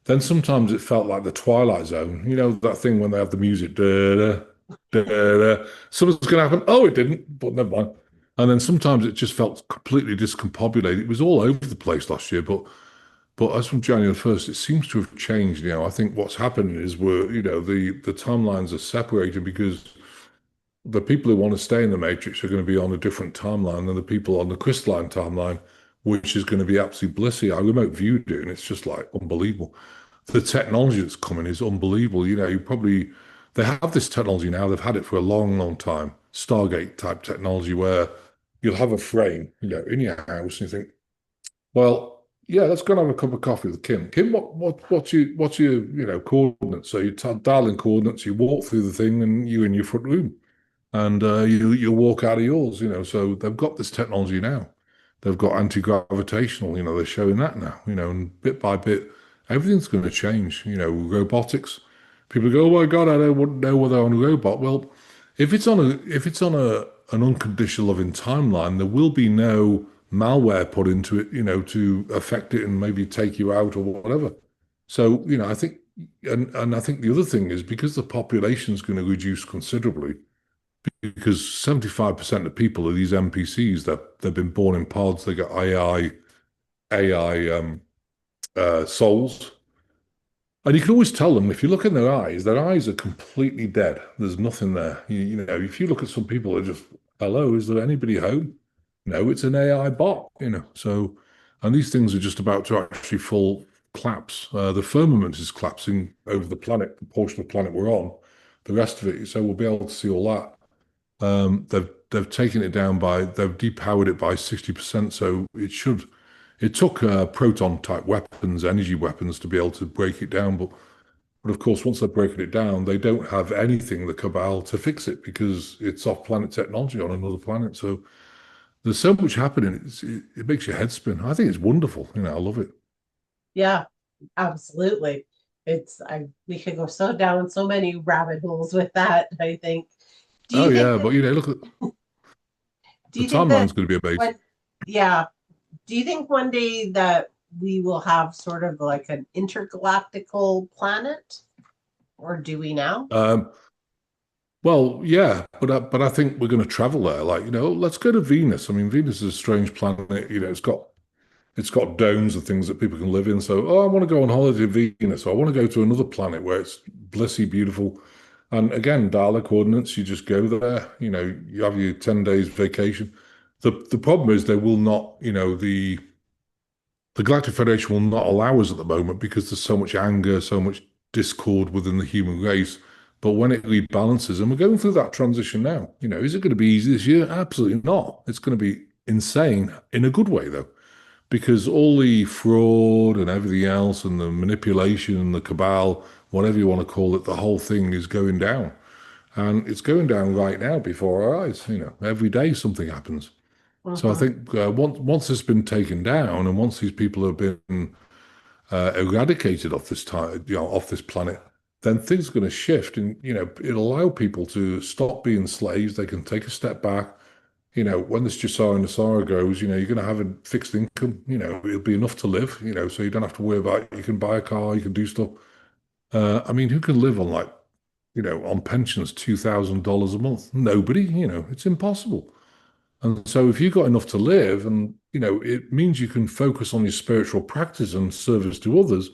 Then sometimes it felt like the Twilight Zone. You know, that thing when they have the music, da da da da. Something's going to happen. Oh, it didn't, but never mind. And then sometimes it just felt completely discombobulated. It was all over the place last year, but as from January 1st, it seems to have changed. You know, I think what's happening is the timelines are separated because the people who want to stay in the matrix are going to be on a different timeline than the people on the crystalline timeline, which is going to be absolutely blissy. I remote viewed it and it's just like unbelievable. The technology that's coming is unbelievable. You know, they have this technology now, they've had it for a long, long time. Stargate type technology where you'll have a frame, in your house and you think, well, yeah, let's go and have a cup of coffee with Kim. Kim, what's your coordinates? So you dial in coordinates, you walk through the thing, and you're in your front room and you walk out of yours, So they've got this technology now. They've got anti-gravitational, they're showing that now, and bit by bit, everything's going to change. Robotics. People go, "Oh my God, I don't know whether I'm a robot." Well, if it's on an unconditional loving timeline, there will be no malware put into it, to affect it and maybe take you out or whatever. So, I think, and I think the other thing is because the population is going to reduce considerably because 75% of people are these NPCs that they've been born in pods. They got AI souls, and you can always tell them if you look in their eyes are completely dead. There's nothing there. If you look at some people, they're just, "Hello, is there anybody home?" No, it's an AI bot. So, and these things are just about to actually full collapse. The firmament is collapsing over the planet, the portion of the planet we're on. The rest of it, so we'll be able to see all that. They've taken it down they've depowered it by 60%. So it took proton type weapons, energy weapons to be able to break it down. But of course, once they're breaking it down, they don't have anything, the cabal, to fix it because it's off planet technology on another planet. So there's so much happening. It makes your head spin. I think it's wonderful. I love it. Yeah, absolutely. We could go so down so many rabbit holes with that, I think. Do Oh you think yeah, that but look at do the you think that timeline's going to be amazing. what yeah, do you think one day that we will have sort of like an intergalactical planet? Or do we now? Um, Well, yeah, but I think we're going to travel there. Like, let's go to Venus. I mean, Venus is a strange planet. It's got domes and things that people can live in. So, oh, I want to go on holiday to Venus. Or I want to go to another planet where it's blissy, beautiful. And again, dial coordinates. You just go there. You have your 10 days vacation. The problem is they will not. The Galactic Federation will not allow us at the moment because there's so much anger, so much discord within the human race. But when it rebalances, and we're going through that transition now, is it going to be easy this year? Absolutely not. It's going to be insane in a good way, though, because all the fraud and everything else, and the manipulation and the cabal, whatever you want to call it, the whole thing is going down. And it's going down right now before our eyes. Every day something happens. So I Mhm. think once it's been taken down, and once these people have been eradicated off this time, off this planet, then things are going to shift, and it'll allow people to stop being slaves. They can take a step back. When this Jasara and Nasara goes, you're going to have a fixed income. It'll be enough to live. So you don't have to worry about. You can buy a car, you can do stuff. I mean, who can live on like on pensions $2,000 a month? Nobody. It's impossible. And so if you've got enough to live and, it means you can focus on your spiritual practice and service to others.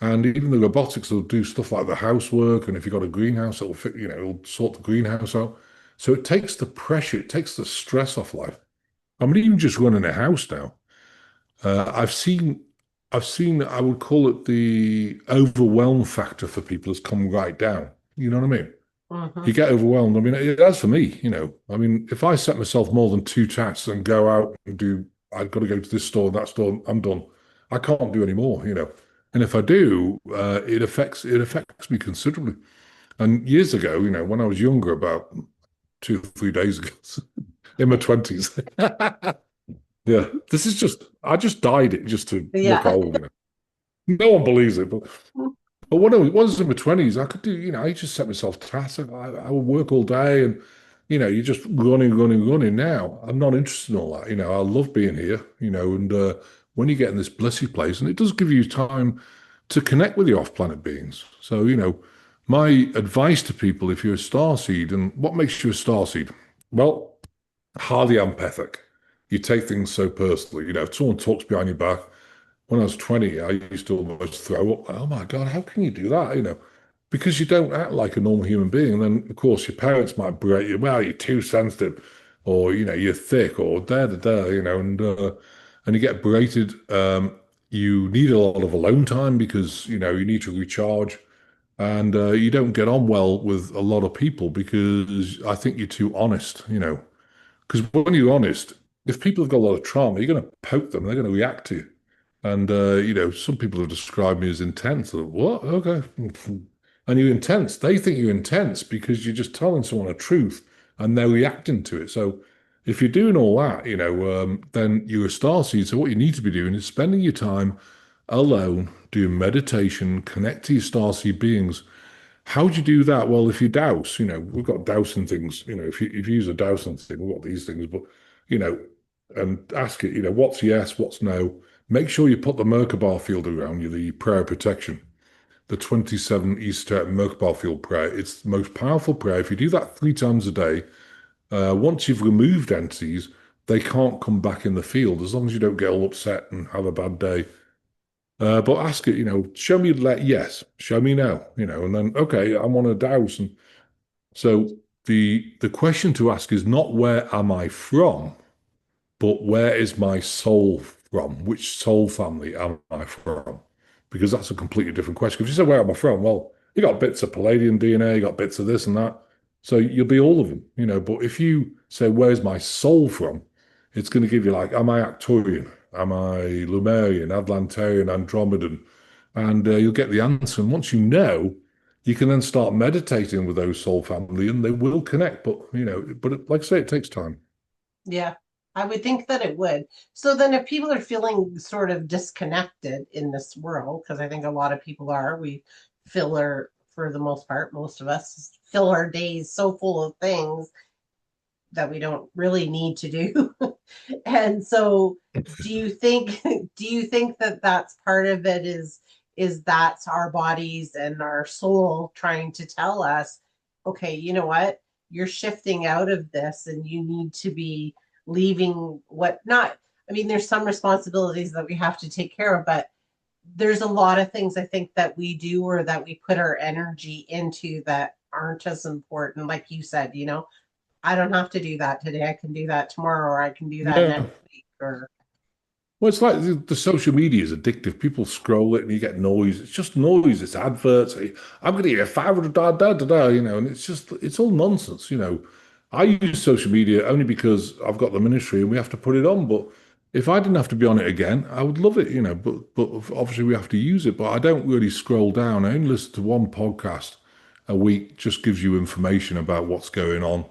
And even the robotics will do stuff like the housework. And if you've got a greenhouse, it'll sort the greenhouse out. So it takes the pressure, it takes the stress off life. I mean, even just running a house now, I've seen, I would call it the overwhelm factor for people has come right down. You know what I mean? You Mhm. get overwhelmed. I mean, that's for me, I mean, if I set myself more than two tasks and go out and I've got to go to this store, that store, I'm done. I can't do any more. And if I do, it affects me considerably. And years ago, when I was younger, about 2 or 3 days ago, in my 20s, yeah, I just dyed it just to look Yeah. old. No one believes it, but when I was in my 20s, I could do, I just set myself tasks. I would work all day and, you're just running, running, running. Now, I'm not interested in all that. I love being here, and when you get in this blissy place, and it does give you time to connect with the off-planet beings. So, my advice to people, if you're a starseed, and what makes you a starseed? Well, highly empathic. You take things so personally. If someone talks behind your back, when I was 20, I used to almost throw up. Oh my God, how can you do that? Because you don't act like a normal human being. And then, of course, your parents might berate you. Well, you're too sensitive, or you're thick, or da da da. And you get berated. You need a lot of alone time because you need to recharge, and you don't get on well with a lot of people because I think you're too honest. Because when you're honest, if people have got a lot of trauma, you're going to poke them. They're going to react to you. And some people have described me as intense. What? Okay. And you're intense. They think you're intense because you're just telling someone a truth and they're reacting to it. So if you're doing all that, then you're a starseed. So what you need to be doing is spending your time alone, doing meditation, connect to your starseed beings. How do you do that? Well, if you dowse, we've got dowsing things. If you use a dowsing thing, we've got these things, but you know, and ask it, what's yes, what's no. Make sure you put the Merkaba field around you, the prayer protection, the 27 Easter Merkaba field prayer. It's the most powerful prayer. If you do that 3 times a day, once you've removed entities, they can't come back in the field as long as you don't get all upset and have a bad day. But ask it, show me yes, show me no, and then okay, I want to douse. And so the question to ask is not where am I from, but where is my soul from? Which soul family am I from? Because that's a completely different question. If you say, where am I from? Well, you got bits of Palladian DNA, you got bits of this and that. So you'll be all of them, But if you say, where's my soul from? It's going to give you like, am I Arcturian? Am I Lemurian, Atlantarian, Andromedan? And you'll get the answer. And once you know, you can then start meditating with those soul family and they will connect. But like I say, it takes time. Yeah, I would think that it would. So then if people are feeling sort of disconnected in this world, because I think a lot of people are, we fill our, for the most part, most of us fill our days so full of things that we don't really need to do. And so do you think that that's part of it is that's our bodies and our soul trying to tell us, okay, you know what? You're shifting out of this and you need to be leaving what not, I mean, there's some responsibilities that we have to take care of, but there's a lot of things I think that we do or that we put our energy into that aren't as important. Like you said, I don't have to do that today. I can do that tomorrow, or I can do that Yeah. next week. Or Well, it's like the social media is addictive. People scroll it and you get noise. It's just noise. It's adverts. I'm going to get 500 da da da da, and it's all nonsense. I use social media only because I've got the ministry and we have to put it on. But if I didn't have to be on it again, I would love it, But obviously we have to use it. But I don't really scroll down. I only listen to one podcast a week. Just gives you information about what's going on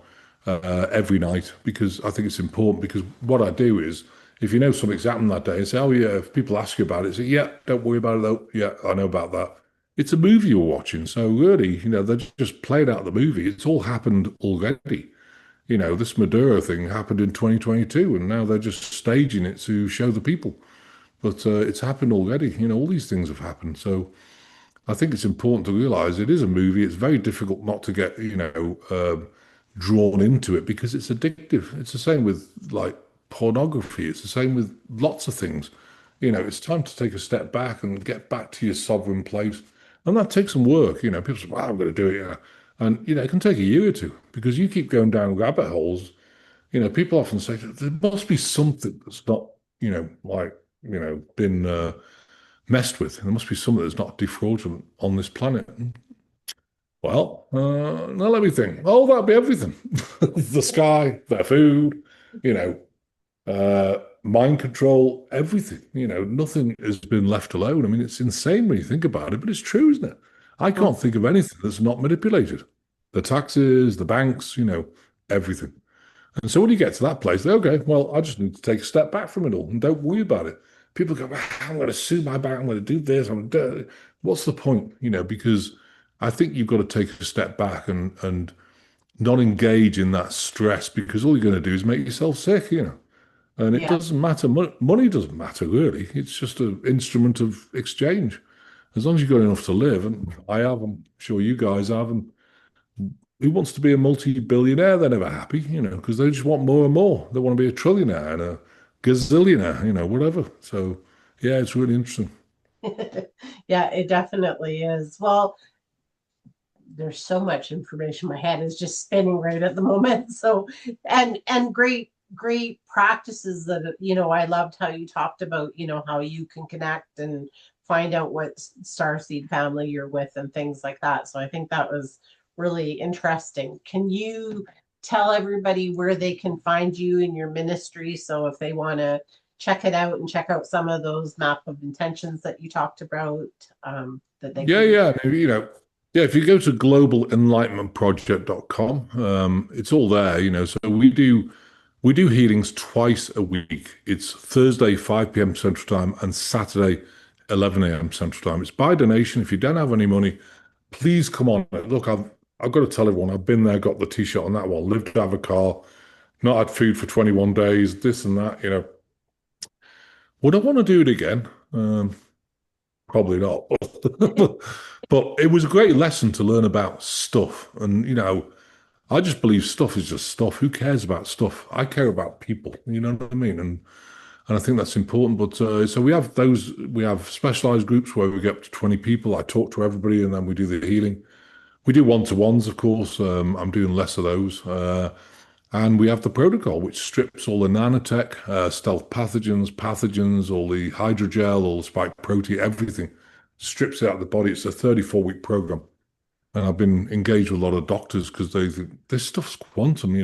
every night because I think it's important. Because what I do is, if you know something's happened that day, and say, "Oh yeah," if people ask you about it, say, "Yeah, don't worry about it though. Yeah, I know about that." It's a movie you're watching, so really, they just played out the movie. It's all happened already. This Maduro thing happened in 2022, and now they're just staging it to show the people. But it's happened already. All these things have happened. So I think it's important to realize it is a movie. It's very difficult not to get, drawn into it because it's addictive. It's the same with like pornography. It's the same with lots of things. It's time to take a step back and get back to your sovereign place. And that takes some work. People say, well, I'm going to do it. And, it can take a year or two because you keep going down rabbit holes. People often say there must be something that's not, been messed with. There must be something that's not defraudulent on this planet. Well, now let me think. Oh, that'd be everything. The sky, the food, you know, mind control, everything. Nothing has been left alone. I mean, it's insane when you think about it, but it's true, isn't it? I can't think of anything that's not manipulated. The taxes, the banks, everything. And so when you get to that place, okay, well, I just need to take a step back from it all and don't worry about it. People go, "Well, I'm going to sue my bank. I'm going to do this. I'm going to do." What's the point? Because I think you've got to take a step back and not engage in that stress because all you're going to do is make yourself sick. And it yeah, doesn't matter. Money doesn't matter really. It's just an instrument of exchange. As long as you've got enough to live, and I have, I'm sure you guys have, and who wants to be a multi-billionaire? They're never happy, because they just want more and more. They want to be a trillionaire and a gazillionaire, whatever. So, yeah, it's really interesting. Yeah, it definitely is. Well, there's so much information. My head is just spinning right at the moment. So, and great practices that, I loved how you talked about, how you can connect and find out what starseed family you're with and things like that. So I think that was really interesting. Can you tell everybody where they can find you in your ministry? So if they want to check it out and check out some of those map of intentions that you talked about, that they Yeah, can. yeah. Yeah, if you go to globalenlightenmentproject.com, it's all there, So we do healings twice a week. It's Thursday, 5 p.m. Central Time, and Saturday, 11 a.m. Central Time. It's by donation. If you don't have any money, please come on. Look, I've got to tell everyone, I've been there, got the t-shirt on that one, lived to have a car, not had food for 21 days, this and that. Would I want to do it again? Probably not. But it was a great lesson to learn about stuff. And, I just believe stuff is just stuff. Who cares about stuff? I care about people. You know what I mean? And I think that's important. But so we have specialized groups where we get up to 20 people. I talk to everybody and then we do the healing. We do one-to-ones, of course. I'm doing less of those. And we have the protocol, which strips all the nanotech, stealth pathogens, all the hydrogel, all the spike protein, everything, strips it out of the body. It's a 34-week program. And I've been engaged with a lot of doctors because they think this stuff's quantum.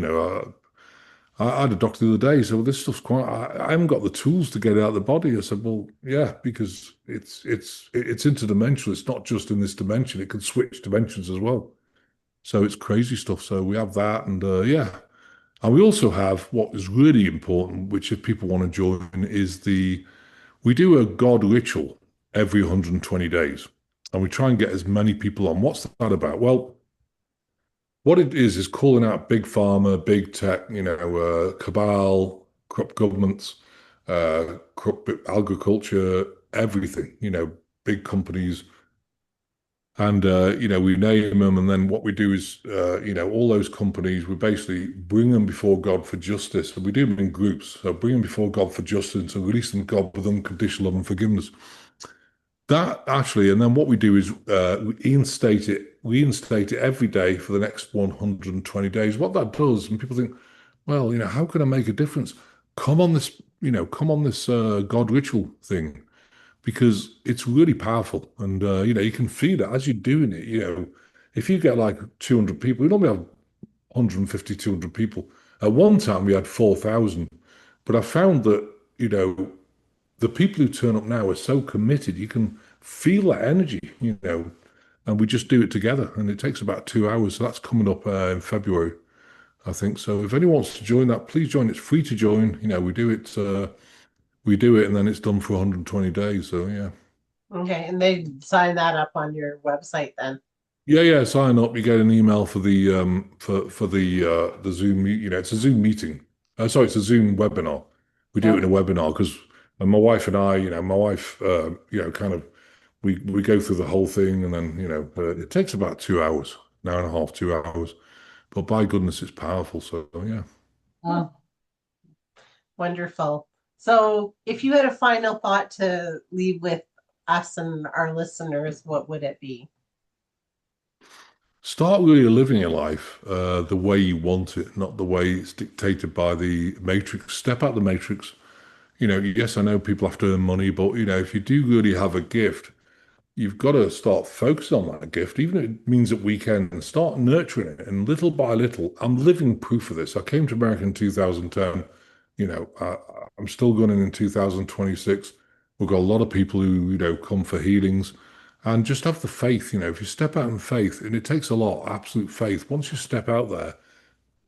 I had a doctor the other day, so this stuff's quantum. I haven't got the tools to get it out of the body. I said, well, yeah, because it's interdimensional. It's not just in this dimension. It can switch dimensions as well. So it's crazy stuff. So we have that, and yeah. And we also have what is really important, which if people want to join, is we do a God ritual every 120 days. And we try and get as many people on. What's that about? Well, what it is calling out big pharma, big tech, cabal, corrupt governments, corrupt agriculture, everything, big companies. And we name them, and then what we do is, all those companies, we basically bring them before God for justice, and we do them in groups. So bring them before God for justice and release them to God with unconditional love and forgiveness. That actually, and then what we do is reinstate it every day for the next 120 days. What that does, and people think, well, how can I make a difference? Come on this God ritual thing because it's really powerful. And, you can feel it as you're doing it. If you get like 200 people, we normally have 150, 200 people. At one time, we had 4,000. But I found that, the people who turn up now are so committed. You can feel that energy. And we just do it together. And it takes about 2 hours. So that's coming up in February, I think. So if anyone wants to join that, please join. It's free to join. We do it and then it's done for 120 days. So yeah. Okay, and they sign that up on your website then. Yeah, yeah, sign up. You get an email for the Zoom meet. It's a Zoom meeting. Sorry, it's a Zoom webinar. We do it in a Okay. webinar because my wife and I, my wife, kind of we go through the whole thing and then it takes about 2 hours, an hour and a half, 2 hours. But by goodness, it's powerful. So yeah. Oh, wonderful. So, if you had a final thought to leave with us and our listeners, what would it be? Start really living your life the way you want it, not the way it's dictated by the matrix. Step out the matrix. Yes, I know people have to earn money, but if you do really have a gift, you've got to start focusing on that gift, even if it means at weekends, start nurturing it. And little by little, I'm living proof of this. I came to America in 2010. I'm still going in 2026. We've got a lot of people who, come for healings and just have the faith. If you step out in faith, and it takes a lot, absolute faith. Once you step out there,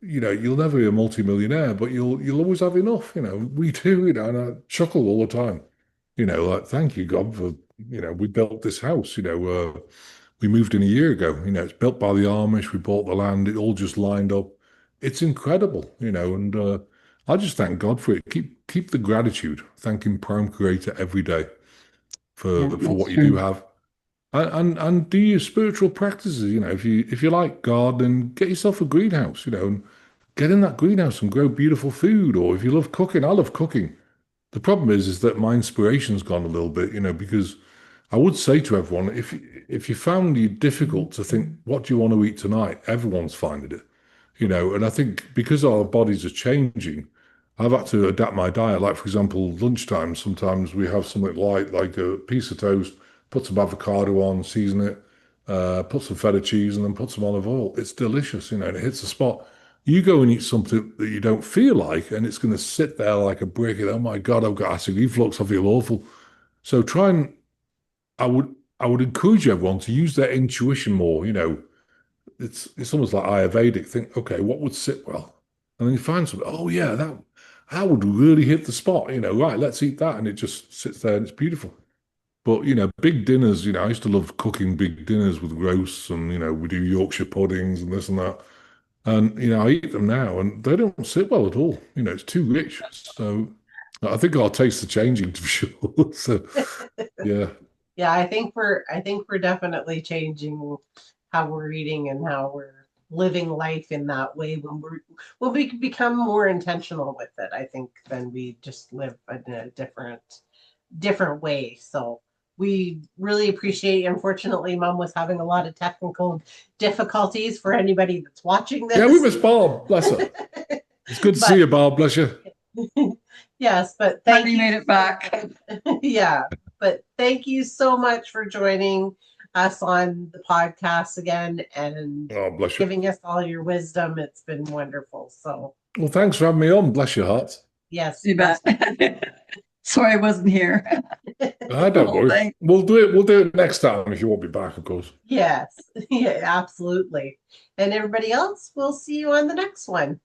you'll never be a multimillionaire, but you'll always have enough. We do, and I chuckle all the time. Like thank you, God, for we built this house. We moved in a year ago. It's built by the Amish. We bought the land. It all just lined up. It's incredible. And I just thank God for it. Keep the gratitude. Thanking Prime Creator every day Yeah, for that's what you do true. have. and do your spiritual practices. If you like gardening, get yourself a greenhouse. And get in that greenhouse and grow beautiful food. Or if you love cooking, I love cooking. The problem is that my inspiration's gone a little bit, because I would say to everyone, if you found it difficult to think, what do you want to eat tonight? Everyone's finding it, and I think because our bodies are changing, I've had to adapt my diet. Like, for example, lunchtime, sometimes we have something light, like a piece of toast, put some avocado on, season it, put some feta cheese, and then put some olive oil. It's delicious, and it hits the spot. You go and eat something that you don't feel like, and it's going to sit there like a brick. And, oh my God, I've got acid reflux. I feel awful. So try and I would encourage everyone to use their intuition more. It's almost like Ayurvedic. Think, okay, what would sit well? And then you find something, oh yeah, that would really hit the spot, right, let's eat that. And it just sits there and it's beautiful. But big dinners, I used to love cooking big dinners with roasts and we do Yorkshire puddings and this and that. And I eat them now and they don't sit well at all. It's too rich. So I think our tastes are changing for sure. So yeah. Yeah, I think we're definitely changing how we're eating and how we're living life in that way when we become more intentional with it, I think, than we just live in a different way. So we really appreciate. Unfortunately, Mom was having a lot of technical difficulties for anybody that's watching Yeah, we this. miss Bob, bless her. It's good to see But you, Bob, bless you. yes, but Glad thank you you. made it back. Yeah, but thank you so much for joining us on the podcast again and Oh, bless you. giving us all your wisdom. It's been wonderful. So, Well, thanks for having me on, bless your heart. yes, You bet. Sorry I wasn't here. I don't whole worry. thing. We'll do it next time if you won't be back, of course. yes, yeah, absolutely. And everybody else, we'll see you on the next one.